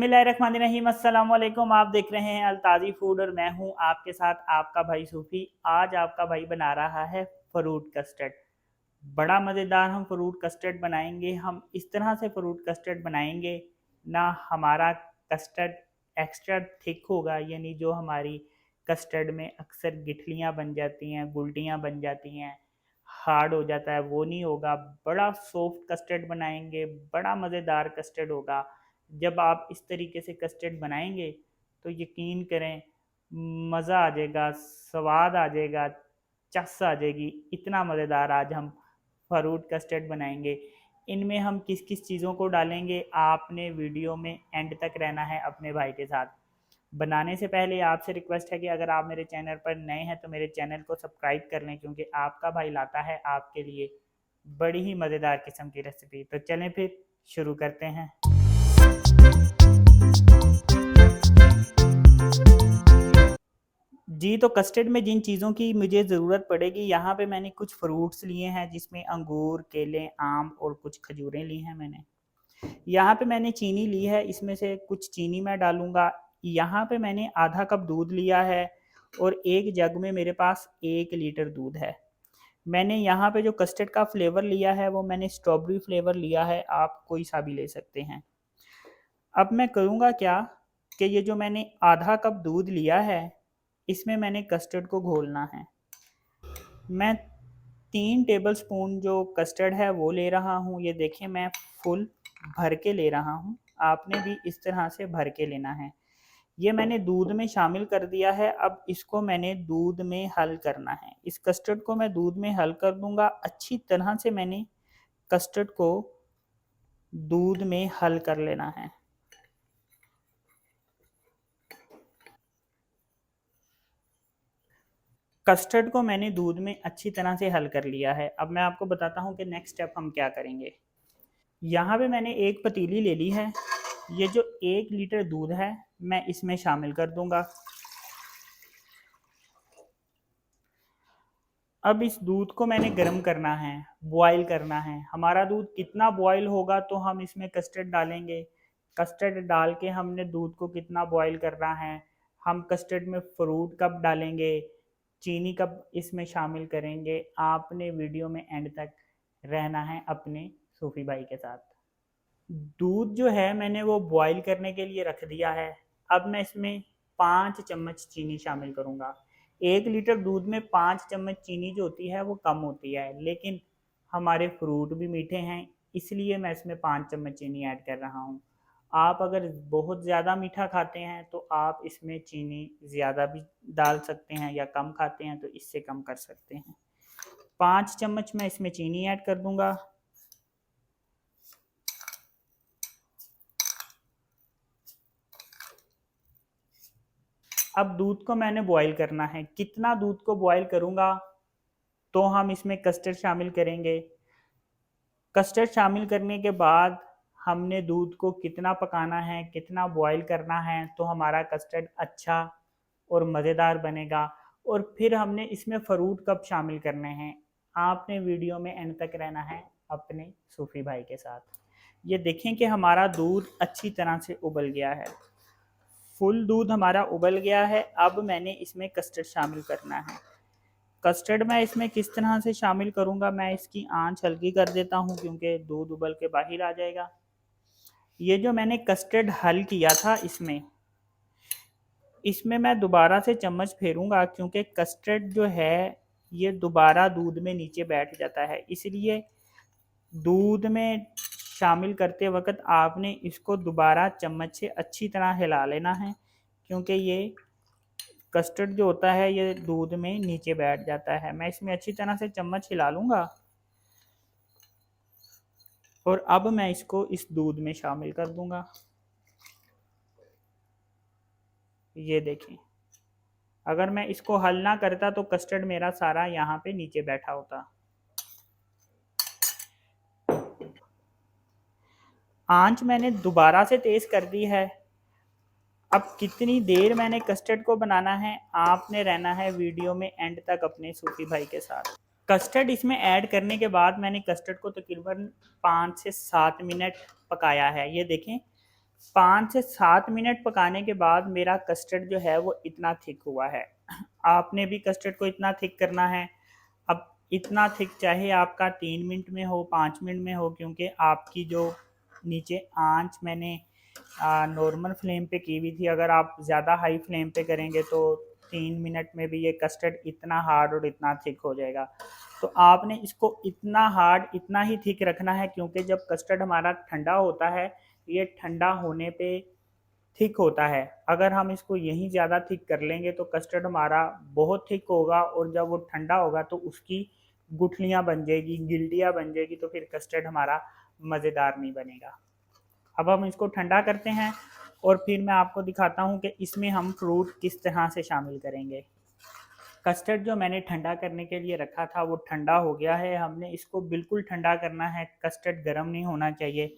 बिस्मिल्लाहिर्रहमानिर्रहीम। अस्सलाम वालेकुम। आप देख रहे हैं अलताज़ी फूड और मैं हूं आपके साथ आपका भाई सूफ़ी। आज आपका भाई बना रहा है फ्रूट कस्टर्ड। बड़ा मज़ेदार हम फ्रूट कस्टर्ड बनाएंगे। हम इस तरह से फ्रूट कस्टर्ड बनाएंगे ना हमारा कस्टर्ड एक्स्ट्रा थिक होगा, यानी जो हमारी कस्टर्ड में अक्सर गिठलियाँ बन जाती हैं, गुल्टियाँ बन जाती हैं, हार्ड हो जाता है, वो नहीं होगा। बड़ा सॉफ्ट कस्टर्ड बनाएंगे, बड़ा मज़ेदार कस्टर्ड होगा। जब आप इस तरीके से कस्टर्ड बनाएंगे तो यकीन करें मज़ा आ जाएगा, स्वाद आ जाएगा, चस आ जाएगी। इतना मज़ेदार आज हम फ्रूट कस्टर्ड बनाएंगे। इनमें हम किस किस चीज़ों को डालेंगे आपने वीडियो में एंड तक रहना है अपने भाई के साथ। बनाने से पहले आपसे रिक्वेस्ट है कि अगर आप मेरे चैनल पर नए हैं तो मेरे चैनल को सब्सक्राइब कर लें, क्योंकि आपका भाई लाता है आपके लिए बड़ी ही मज़ेदार किस्म की रेसिपी। तो चलें फिर शुरू करते हैं। जी, तो कस्टर्ड में जिन चीज़ों की मुझे ज़रूरत पड़ेगी, यहाँ पे मैंने कुछ फ्रूट्स लिए हैं जिसमें अंगूर, केले, आम और कुछ खजूरें ली हैं मैंने। यहाँ पे मैंने चीनी ली है, इसमें से कुछ चीनी मैं डालूँगा। यहाँ पे मैंने आधा कप दूध लिया है और एक जग में मेरे पास 1 लीटर दूध है। मैंने यहाँ पे जो कस्टर्ड का फ्लेवर लिया है वो मैंने स्ट्रॉबेरी फ्लेवर लिया है, आप कोई सा भी ले सकते हैं। अब मैं करूँगा क्या कि ये जो मैंने आधा कप दूध लिया है इसमें मैंने कस्टर्ड को घोलना है। मैं 3 टेबलस्पून जो कस्टर्ड है वो ले रहा हूँ। ये देखिए मैं फुल भर के ले रहा हूँ, आपने भी इस तरह से भर के लेना है। ये मैंने दूध में शामिल कर दिया है। अब इसको मैंने दूध में हल करना है। इस कस्टर्ड को मैं दूध में हल कर दूंगा। अच्छी तरह से मैंने कस्टर्ड को दूध में हल कर लेना है। कस्टर्ड को मैंने दूध में अच्छी तरह से हल कर लिया है। अब मैं आपको बताता हूँ कि नेक्स्ट स्टेप हम क्या करेंगे। यहाँ पे मैंने एक पतीली ले ली है। ये जो 1 लीटर दूध है मैं इसमें शामिल कर दूंगा। अब इस दूध को मैंने गर्म करना है, बॉयल करना है। हमारा दूध कितना बॉयल होगा तो हम इसमें कस्टर्ड डालेंगे। कस्टर्ड डाल के हमने दूध को कितना बॉयल करना है, हम कस्टर्ड में फ्रूट कब डालेंगे, चीनी कब इसमें शामिल करेंगे, आपने वीडियो में एंड तक रहना है अपने सूफी भाई के साथ। दूध जो है मैंने वो बॉईल करने के लिए रख दिया है। अब मैं इसमें 5 चम्मच चीनी शामिल करूँगा। 1 लीटर दूध में 5 चम्मच चीनी जो होती है वो कम होती है, लेकिन हमारे फ्रूट भी मीठे हैं इसलिए मैं इसमें 5 चम्मच चीनी ऐड कर रहा हूँ। आप अगर बहुत ज़्यादा मीठा खाते हैं तो आप इसमें चीनी ज़्यादा भी डाल सकते हैं, या कम खाते हैं तो इससे कम कर सकते हैं। 5 चम्मच मैं इसमें चीनी ऐड कर दूँगा। अब दूध को मैंने बॉईल करना है। कितना दूध को बॉईल करूँगा तो हम इसमें कस्टर्ड शामिल करेंगे। कस्टर्ड शामिल करने के बाद हमने दूध को कितना पकाना है, कितना बॉईल करना है तो हमारा कस्टर्ड अच्छा और मज़ेदार बनेगा। और फिर हमने इसमें फ्रूट कब शामिल करने हैं, आपने वीडियो में एंड तक रहना है अपने सूफी भाई के साथ। ये देखें कि हमारा दूध अच्छी तरह से उबल गया है, फुल दूध हमारा उबल गया है। अब मैंने इसमें कस्टर्ड शामिल करना है। कस्टर्ड मैं इसमें किस तरह से शामिल करूँगा, मैं इसकी आंच हल्की कर देता हूँ क्योंकि दूध उबल के बाहर आ जाएगा। ये जो मैंने कस्टर्ड हल किया था इसमें मैं दोबारा से चम्मच फेरूँगा, क्योंकि कस्टर्ड जो है ये दोबारा दूध में नीचे बैठ जाता है, इसलिए दूध में शामिल करते वक्त आपने इसको दोबारा चम्मच से अच्छी तरह हिला लेना है, क्योंकि ये कस्टर्ड जो होता है ये दूध में नीचे बैठ जाता है। मैं इसमें अच्छी तरह से चम्मच हिला लूँगा और अब मैं इसको इस दूध में शामिल कर दूँगा। ये देखें, अगर मैं इसको हल ना करता तो कस्टर्ड मेरा सारा यहाँ पे नीचे बैठा होता। आंच मैंने दोबारा से तेज़ कर दी है। अब कितनी देर मैंने कस्टर्ड को बनाना है, आपने रहना है वीडियो में एंड तक अपने सूफी भाई के साथ। कस्टर्ड इसमें ऐड करने के बाद मैंने कस्टर्ड को तकरीबन 5 से 7 मिनट पकाया है। ये देखें 5 से 7 मिनट पकाने के बाद मेरा कस्टर्ड जो है वो इतना थिक हुआ है। आपने भी कस्टर्ड को इतना थिक करना है। अब इतना थिक चाहे आपका 3 मिनट में हो, 5 मिनट में हो, क्योंकि आपकी जो नीचे आंच मैंने नॉर्मल फ्लेम पे की हुई थी। अगर आप ज़्यादा हाई फ्लेम पे करेंगे तो 3 मिनट में भी ये कस्टर्ड इतना हार्ड और इतना थिक हो जाएगा। तो आपने इसको इतना हार्ड, इतना ही थिक रखना है, क्योंकि जब कस्टर्ड हमारा ठंडा होता है, ये ठंडा होने पे थिक होता है। अगर हम इसको यहीं ज़्यादा थिक कर लेंगे तो कस्टर्ड हमारा बहुत थिक होगा, और जब वो ठंडा होगा तो उसकी गुठलियाँ बन जाएगी, गिल्टियाँ बन जाएगी, तो फिर कस्टर्ड हमारा मज़ेदार नहीं बनेगा। अब हम इसको ठंडा करते हैं और फिर मैं आपको दिखाता हूँ कि इसमें हम फ्रूट किस तरह से शामिल करेंगे। कस्टर्ड जो मैंने ठंडा करने के लिए रखा था वो ठंडा हो गया है। हमने इसको बिल्कुल ठंडा करना है, कस्टर्ड गर्म नहीं होना चाहिए।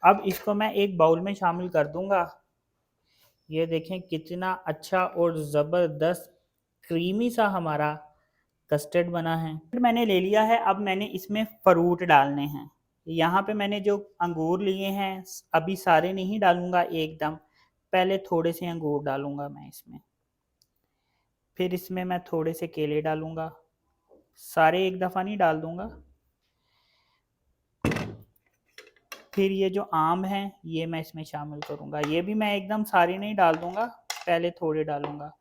अब इसको मैं एक बाउल में शामिल कर दूंगा। ये देखें कितना अच्छा और ज़बरदस्त क्रीमी सा हमारा कस्टर्ड बना है। मैंने ले लिया है, अब मैंने इसमें फ्रूट डालने हैं। यहाँ पे मैंने जो अंगूर लिए हैं, अभी सारे नहीं डालूंगा एकदम, पहले थोड़े से अंगूर डालूंगा मैं इसमें। फिर इसमें मैं थोड़े से केले डालूंगा, सारे एक दफ़ा नहीं डाल दूंगा। फिर ये जो आम हैं ये मैं इसमें शामिल करूंगा, ये भी मैं एकदम सारे नहीं डाल दूंगा, पहले थोड़े डालूंगा।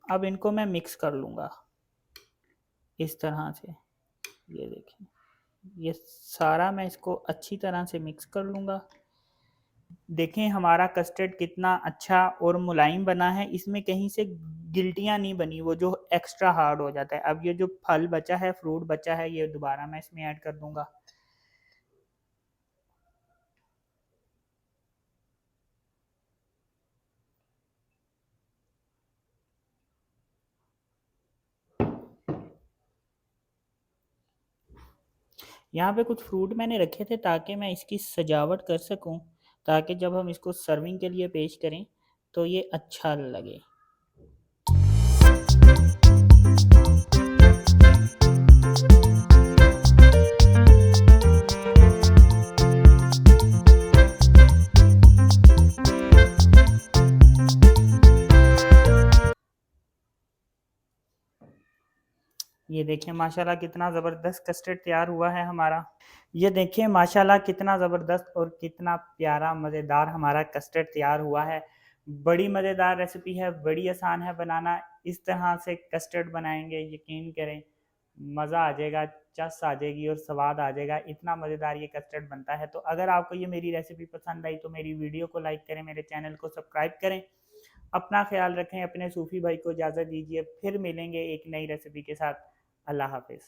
अब इनको मैं मिक्स कर लूँगा इस तरह से। ये देखें, ये सारा मैं इसको अच्छी तरह से मिक्स कर लूँगा। देखें हमारा कस्टर्ड कितना अच्छा और मुलायम बना है, इसमें कहीं से गिल्टियाँ नहीं बनी, वो जो एक्स्ट्रा हार्ड हो जाता है। अब ये जो फल बचा है, फ्रूट बचा है, ये दोबारा मैं इसमें ऐड कर दूँगा। यहाँ पे कुछ फ्रूट मैंने रखे थे ताकि मैं इसकी सजावट कर सकूं, ताकि जब हम इसको सर्विंग के लिए पेश करें तो ये अच्छा लगे। ये देखिए माशाल्लाह कितना ज़बरदस्त कस्टर्ड तैयार हुआ है हमारा। ये देखिए माशाल्लाह कितना ज़बरदस्त और कितना प्यारा मज़ेदार हमारा कस्टर्ड तैयार हुआ है। बड़ी मज़ेदार रेसिपी है, बड़ी आसान है बनाना। इस तरह से कस्टर्ड बनाएंगे, यकीन करें मज़ा आ जाएगा, चस आ जाएगी और स्वाद आ जाएगा। इतना मज़ेदार ये कस्टर्ड बनता है। तो अगर आपको ये मेरी रेसिपी पसंद आई तो मेरी वीडियो को लाइक करें, मेरे चैनल को सब्सक्राइब करें। अपना ख्याल रखें, अपने सूफ़ी भाई को इजाज़त दीजिए। फिर मिलेंगे एक नई रेसिपी के साथ। अल्लाह हाफ़िज़।